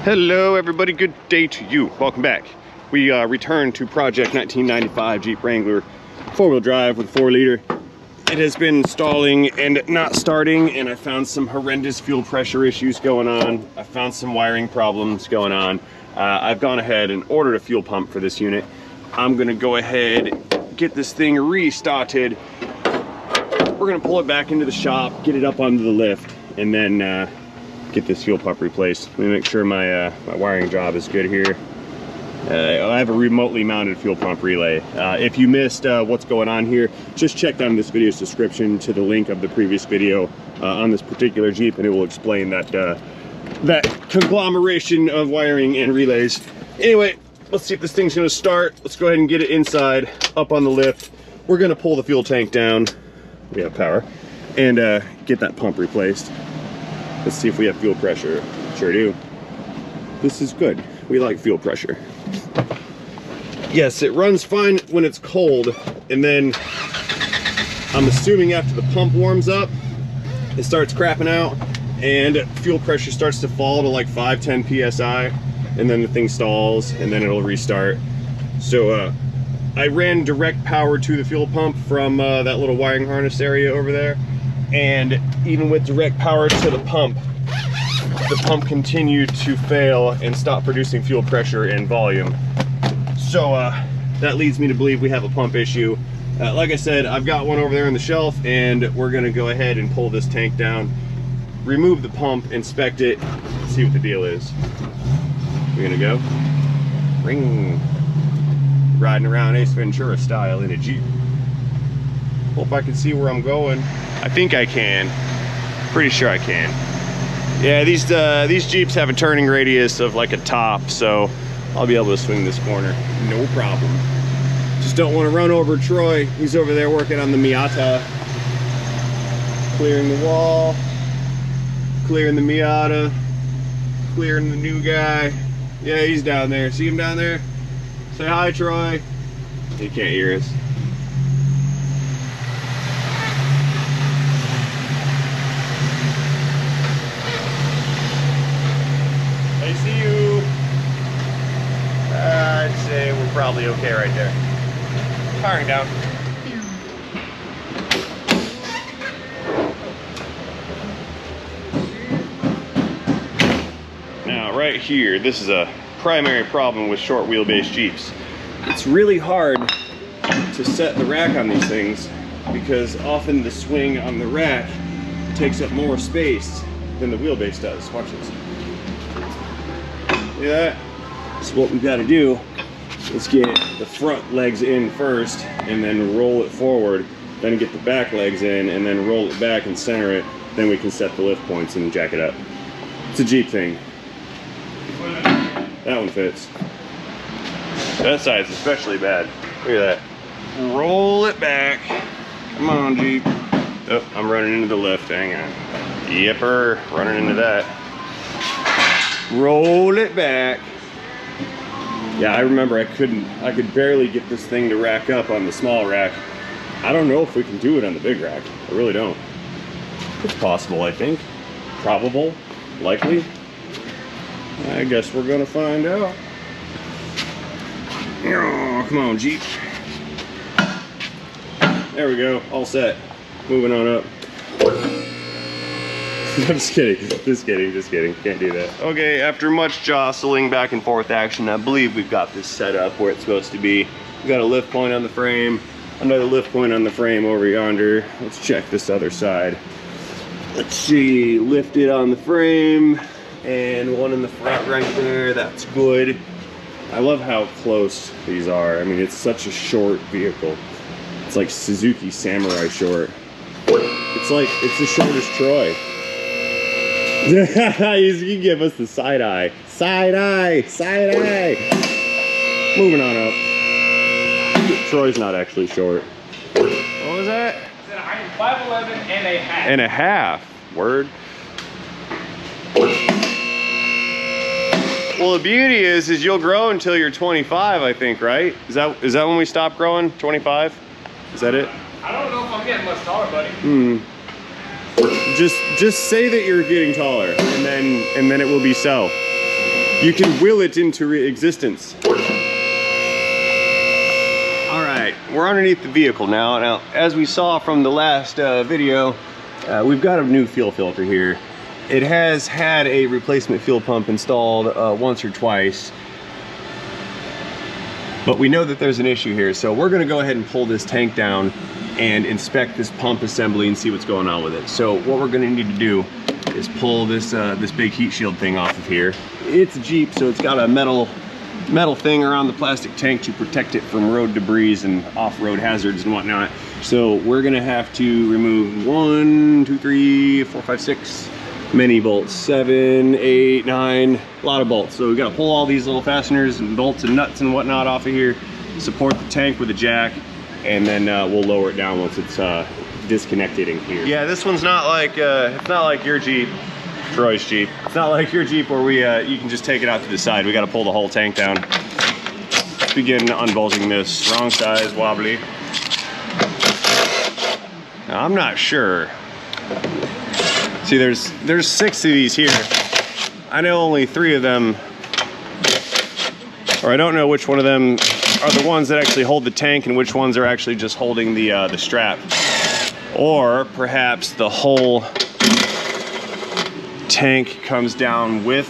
Hello everybody, good day to you. Welcome back. We returned to Project 1995 Jeep Wrangler 4-wheel drive with 4-liter. It has been stalling and not starting, and I found some horrendous fuel pressure issues going on. I found some wiring problems going on. I've gone ahead and ordered a fuel pump for this unit. I'm gonna go ahead, get this thing restarted. We're gonna pull it back into the shop, get it up onto the lift, and then get this fuel pump replaced. Let me make sure my wiring job is good here. I have a remotely mounted fuel pump relay. If you missed what's going on here, just check down this video's description to the link of the previous video on this particular Jeep, and it will explain that that conglomeration of wiring and relays. Anyway, let's see if this thing's gonna start. Let's go ahead and get it inside, up on the lift. We're gonna pull the fuel tank down. We have power, and get that pump replaced. Let's see if we have fuel pressure. Sure do. This is good. We like fuel pressure. Yes, it runs fine when it's cold, and then I'm assuming after the pump warms up, it starts crapping out, and fuel pressure starts to fall to like 5-10 psi, and then the thing stalls, and then it'll restart. So I ran direct power to the fuel pump from that little wiring harness area over there. And even with direct power to the pump continued to fail and stop producing fuel pressure and volume. So that leads me to believe we have a pump issue. Like I said, I've got one over there on the shelf, and we're gonna go ahead and pull this tank down, remove the pump, inspect it, see what the deal is. We're gonna go. Ring. Riding around Ace Ventura style in a Jeep. Hope I can see where I'm going. I think I can. Pretty sure I can. Yeah, these Jeeps have a turning radius of like a top, so I'll be able to swing this corner, no problem. Just don't want to run over Troy. He's over there working on the Miata. Clearing the wall, clearing the Miata, clearing the new guy. Yeah, he's down there. See him down there? Say hi, Troy. He can't hear us. I see you. I'd say we're probably okay right there. Firing down. Now, right here, this is a primary problem with short wheelbase Jeeps. It's really hard to set the rack on these things because often the swing on the rack takes up more space than the wheelbase does. Watch this. See that? So what we've got to do is get the front legs in first and then roll it forward, then get the back legs in and then roll it back and center it. Then we can set the lift points and jack it up. It's a Jeep thing. That one fits. That side's especially bad. Look at that. Roll it back. Come on, Jeep. Oh, I'm running into the lift. Hang on. Yepper, running into that. Roll it back. Yeah, I remember I could barely get this thing to rack up on the small rack. I don't know if we can do it on the big rack. I really don't. It's possible, I think. Probable. Likely. I guess we're gonna find out. Oh, come on, Jeep. There we go, all set. Moving on up. I'm just kidding, just kidding. Can't do that. Okay, after much jostling, back and forth action, I believe we've got this set up where it's supposed to be. We've got a lift point on the frame, another lift point on the frame over yonder. Let's check this other side. Let's see, lifted on the frame. And one in the front right there, that's good. I love how close these are. I mean, it's such a short vehicle. It's like Suzuki Samurai short. It's the shortest Troy. You give us the side eye. Side eye, side eye. Moving on up. Troy's not actually short. What was that? I'm 5'11" and a half. And a half. Word. Well, the beauty is you'll grow until you're 25, I think, right? Is that when we stop growing? 25? Is that it? I don't know if I'm getting much taller, buddy. Just say that you're getting taller, and then it will be so. You can will it into existence. All right, we're underneath the vehicle now. Now, as we saw from the last video, we've got a new fuel filter here. It has had a replacement fuel pump installed once or twice, but we know that there's an issue here. So we're gonna go ahead and pull this tank down and inspect this pump assembly and see what's going on with it. So what we're gonna need to do is pull this this big heat shield thing off of here. It's a Jeep, so it's got a metal thing around the plastic tank to protect it from road debris and off-road hazards and whatnot. So we're gonna have to remove 1, 2, 3, 4, 5, 6 many bolts, 7, 8, 9, a lot of bolts. So we gotta pull all these little fasteners and bolts and nuts and whatnot off of here, support the tank with a jack, and then we'll lower it down once it's disconnected in here. Yeah, this one's not like it's not like your Jeep, Troy's Jeep. It's not like your Jeep where we you can just take it out to the side. We got to pull the whole tank down. Let's begin unbolting this. Wrong size, wobbly. Now, I'm not sure. See, there's 6 of these here. I know only 3 of them, or I don't know which one of them are the ones that actually hold the tank and which ones are actually just holding the strap. Or perhaps the whole tank comes down with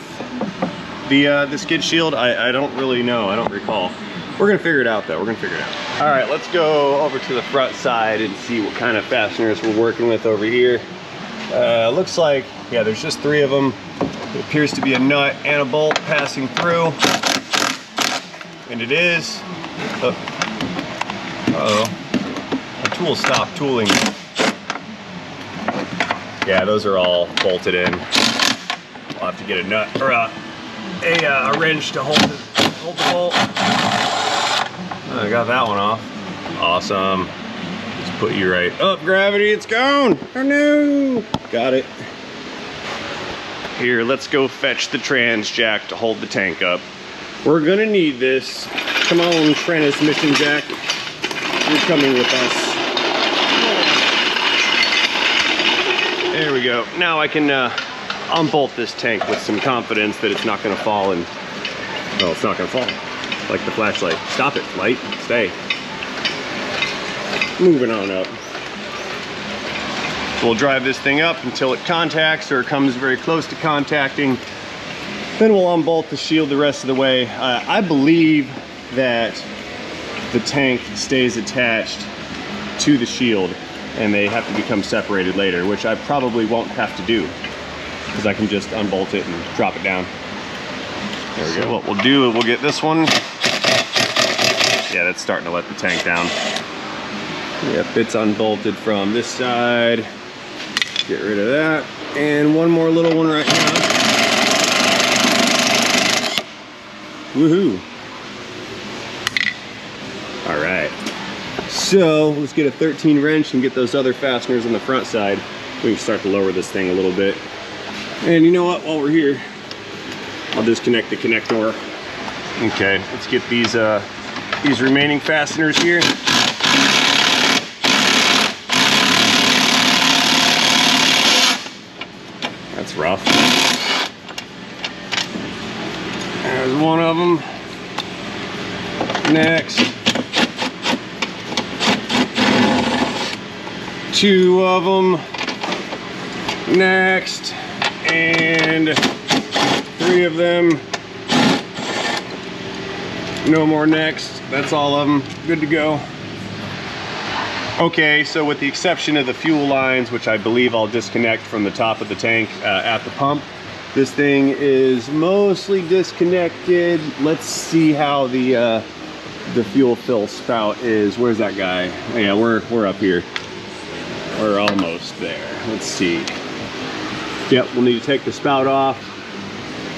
the skid shield. I don't really know. I don't recall. We're gonna figure it out though. We're gonna figure it out. All right, let's go over to the front side and see what kind of fasteners we're working with over here. Looks like, yeah, there's just 3 of them. It appears to be a nut and a bolt passing through, and it is. Uh-oh, the tool stopped tooling. Yeah, those are all bolted in. We'll have to get a nut or a wrench to hold the bolt. Oh, I got that one off. Awesome. Just put you right up, gravity. It's gone. Oh no! Got it. Here, let's go fetch the trans jack to hold the tank up. We're gonna need this. Come on, transmission jack. You're coming with us. There we go. Now I can unbolt this tank with some confidence that it's not gonna fall and, well, it's not gonna fall. Like the flashlight. Stop it, light, stay. Moving on up. We'll drive this thing up until it contacts or comes very close to contacting. Then we'll unbolt the shield the rest of the way. I believe that the tank stays attached to the shield and they have to become separated later, which I probably won't have to do because I can just unbolt it and drop it down. There we go. So what we'll do is we'll get this one. Yeah, that's starting to let the tank down. Yep, it's unbolted from this side. Get rid of that. And one more little one right now. Woohoo. All right. So let's get a 13 wrench and get those other fasteners on the front side. We can start to lower this thing a little bit. And you know what, while we're here, I'll disconnect the connector. Okay, let's get these remaining fasteners here. That's rough. There's one of them. Next. 2 of them. Next. And 3 of them. No more next. That's all of them. Good to go. Okay, so with the exception of the fuel lines, which I believe I'll disconnect from the top of the tank at the pump, this thing is mostly disconnected. Let's see how the fuel fill spout is. Where's that guy? Oh, yeah, we're up here. We're almost there. Let's see. Yep, we'll need to take the spout off.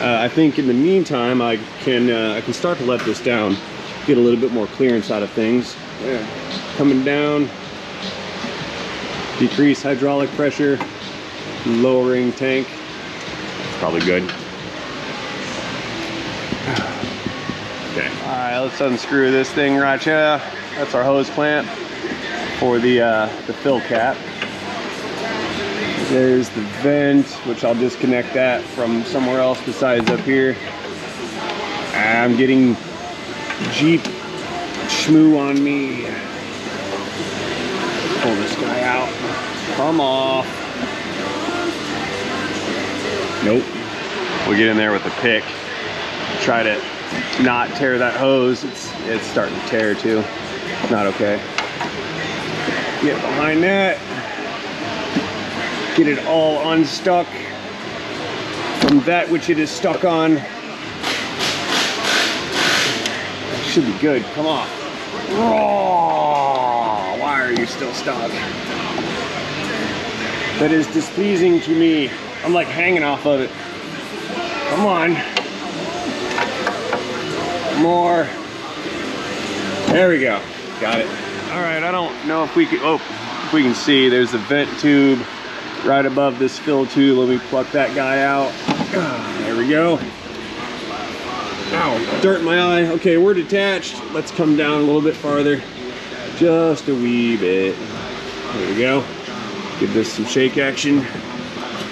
I think in the meantime, I can start to let this down, get a little bit more clearance out of things. Yeah. Coming down, decrease hydraulic pressure, lowering tank. It's probably good. Okay. All right, let's unscrew this thing right here. That's our hose clamp for the fill cap. There's the vent, which I'll disconnect that from somewhere else besides up here. I'm getting Jeep schmoo on me. Pull this guy out. Come off. Nope. We'll get in there with the pick. Try to not tear that hose. It's starting to tear too. Not okay. Get behind that. Get it all unstuck from that which it is stuck on. Should be good. Come on. Oh, why are you still stuck? That is displeasing to me. I'm like hanging off of it. Come on. More. There we go. Got it. All right, I don't know if we can, if we can see, there's a vent tube right above this fill tube. Let me pluck that guy out. There we go. Ow, dirt in my eye. Okay, we're detached. Let's come down a little bit farther. Just a wee bit. There we go. Give this some shake action.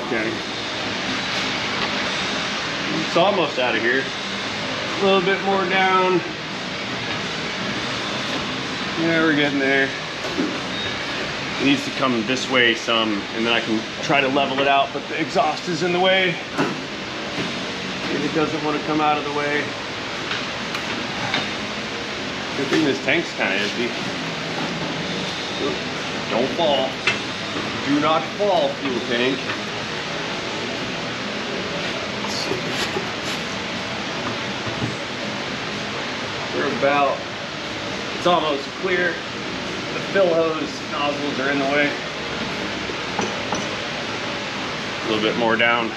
Okay. It's almost out of here. A little bit more down. Yeah, we're getting there. It needs to come this way some, and then I can try to level it out, but the exhaust is in the way. And it doesn't want to come out of the way. Good thing this tank's kind of empty. Don't fall. Do not fall, fuel tank. We're about, it's almost clear. The fill hose nozzles are in the way. A little bit more down.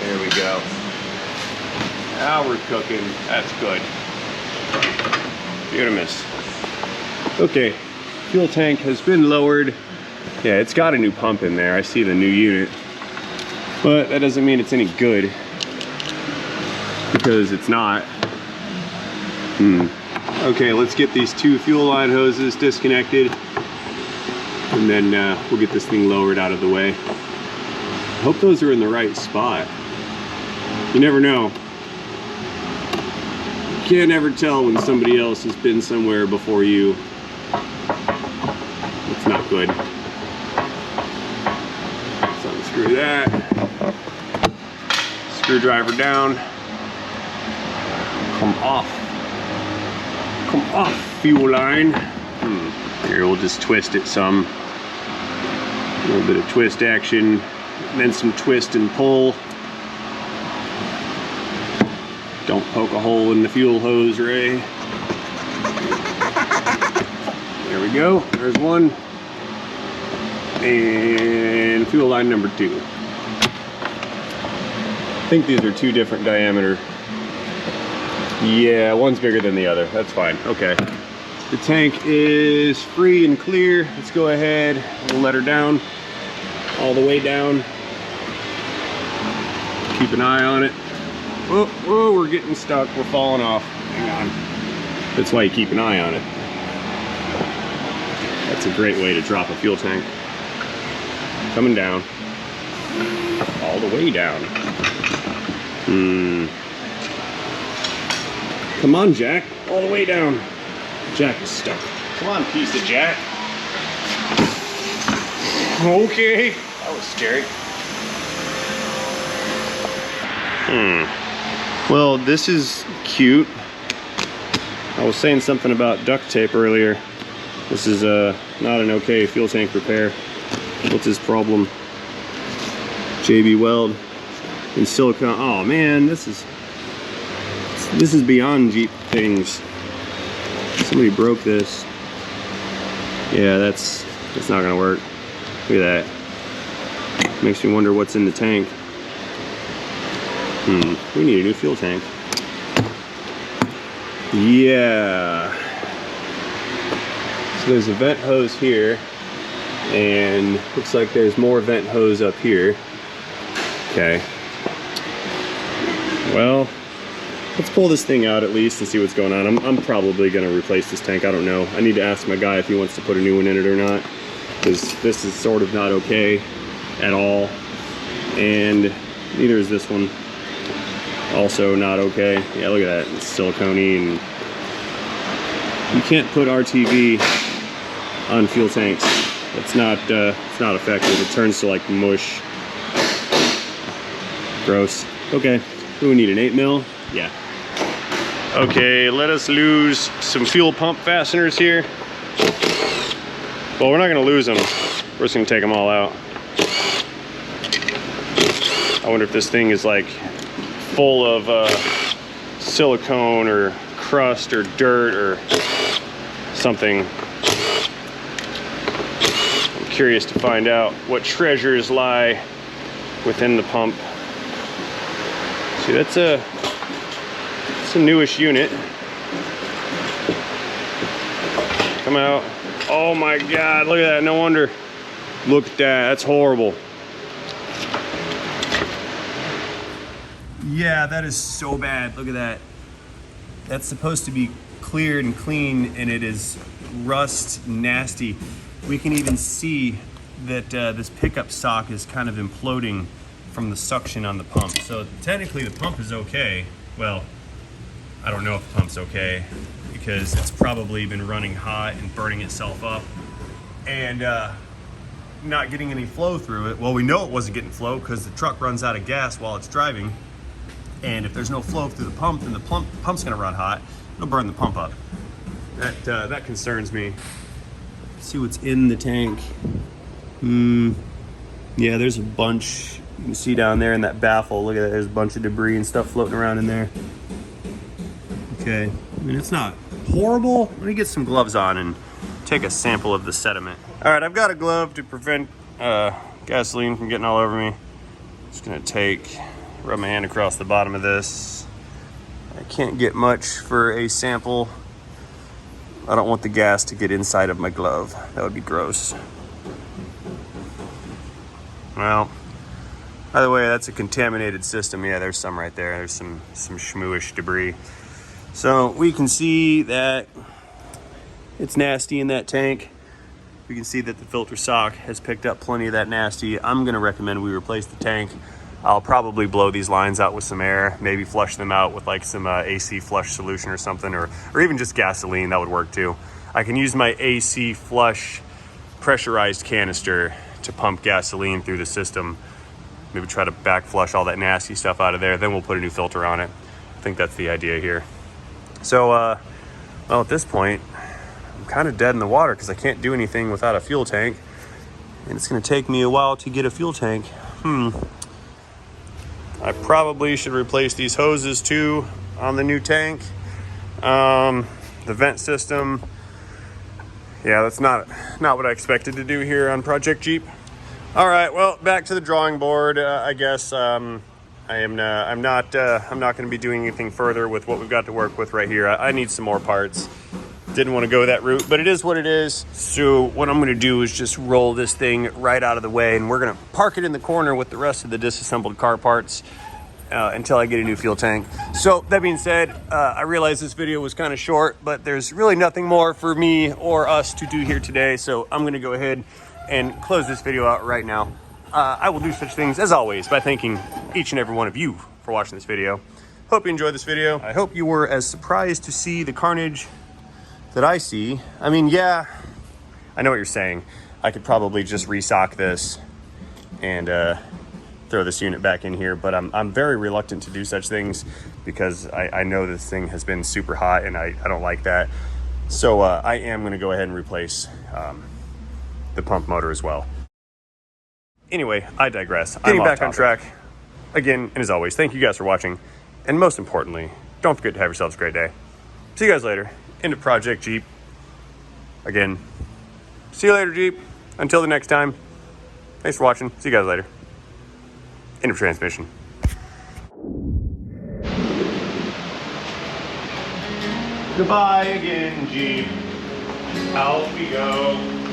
There we go. Now we're cooking. That's good. Beautimous. Okay, fuel tank has been lowered. Yeah, it's got a new pump in there. I see the new unit. But that doesn't mean it's any good, because it's not. Okay, let's get these two fuel line hoses disconnected, and then we'll get this thing lowered out of the way. I hope those are in the right spot. You never know. You can't ever tell when somebody else has been somewhere before you. It's not good. So unscrew that. Screwdriver down. Come off. Come off, fuel line. Here, we'll just twist it some. A little bit of twist action, and then some twist and pull. Don't poke a hole in the fuel hose, Ray. There we go. There's one. And fuel line number 2. I think these are 2 different diameter. Yeah, one's bigger than the other. That's fine. Okay. The tank is free and clear. Let's go ahead. We'll let her down. All the way down. Keep an eye on it. Oh, whoa, we're getting stuck. We're falling off. Hang on. That's why you keep an eye on it. That's a great way to drop a fuel tank. Coming down. All the way down. Come on, Jack. All the way down. Jack is stuck. Come on, piece of Jack. Okay. That was scary. Well, this is cute. I was saying something about duct tape earlier. This is not an okay fuel tank repair. What's his problem? JB Weld in silicone. Oh man, this is beyond Jeep things. Somebody broke this. Yeah, that's not gonna work. Look at that. Makes me wonder what's in the tank. We need a new fuel tank. Yeah. So there's a vent hose here, and looks like there's more vent hose up here. Okay. Well, let's pull this thing out at least and see what's going on. I'm probably gonna replace this tank. I don't know. I need to ask my guy if he wants to put a new one in it or not, because this is sort of not okay at all, and neither is this one. Also not okay. Yeah, look at that, it's silicone-y, and you can't put RTV on fuel tanks. It's not effective. It turns to like mush. Gross. Okay, do we need an 8 mil? Yeah. Okay, let us lose some fuel pump fasteners here. Well, we're not gonna lose them. We're just gonna take them all out. I wonder if this thing is like full of silicone or crust or dirt or something. I'm curious to find out what treasures lie within the pump. See, that's a newish unit. Come out. Oh my God, look at that, no wonder. Look at that, that's horrible. Yeah, that is so bad, look at that. That's supposed to be cleared and clean, and it is rust nasty. We can even see that this pickup sock is kind of imploding from the suction on the pump. So technically the pump is okay. Well, I don't know if the pump's okay because it's probably been running hot and burning itself up and not getting any flow through it. Well, we know it wasn't getting flow because the truck runs out of gas while it's driving. And if there's no flow through the pump, then the pump's gonna run hot. It'll burn the pump up. That concerns me. See what's in the tank. Yeah, there's a bunch. You can see down there in that baffle. Look at that, there's a bunch of debris and stuff floating around in there. Okay, I mean, it's not horrible. Let me get some gloves on and take a sample of the sediment. All right, I've got a glove to prevent gasoline from getting all over me. Just gonna rub my hand across the bottom of this. I can't get much for a sample. I don't want the gas to get inside of my glove. That would be gross. Well, by the way, that's a contaminated system. Yeah, there's some right there. There's some schmooish debris. So we can see that it's nasty in that tank. We can see that the filter sock has picked up plenty of that nasty. I'm gonna recommend we replace the tank. I'll probably blow these lines out with some air, maybe flush them out with like some AC flush solution or something, or even just gasoline, that would work too. I can use my AC flush pressurized canister to pump gasoline through the system. Maybe try to back flush all that nasty stuff out of there, then we'll put a new filter on it. I think that's the idea here. So, well, at this point, I'm kind of dead in the water because I can't do anything without a fuel tank. And it's gonna take me a while to get a fuel tank. I probably should replace these hoses too on the new tank. The vent system, yeah, that's not what I expected to do here on Project Jeep. All right, well, back to the drawing board. I guess I'm not going to be doing anything further with what we've got to work with right here. I need some more parts. Didn't want to go that route, but it is what it is. So what I'm going to do is just roll this thing right out of the way, and we're going to park it in the corner with the rest of the disassembled car parts until I get a new fuel tank. So that being said, I realize this video was kind of short, but there's really nothing more for me or us to do here today. So I'm going to go ahead and close this video out right now. I will do such things as always by thanking each and every one of you for watching this video. Hope you enjoyed this video. I hope you were as surprised to see the carnage that I see. I mean, yeah, I know what you're saying. I could probably just resock this and throw this unit back in here, but I'm very reluctant to do such things because I know this thing has been super hot and I don't like that. So I am gonna go ahead and replace the pump motor as well. Anyway, I digress. Getting back on track again, and as always, thank you guys for watching. And most importantly, don't forget to have yourselves a great day. See you guys later. Into Project Jeep. Again, see you later, Jeep. Until the next time, thanks for watching. See you guys later. End of transmission. Goodbye again, Jeep. Out we go.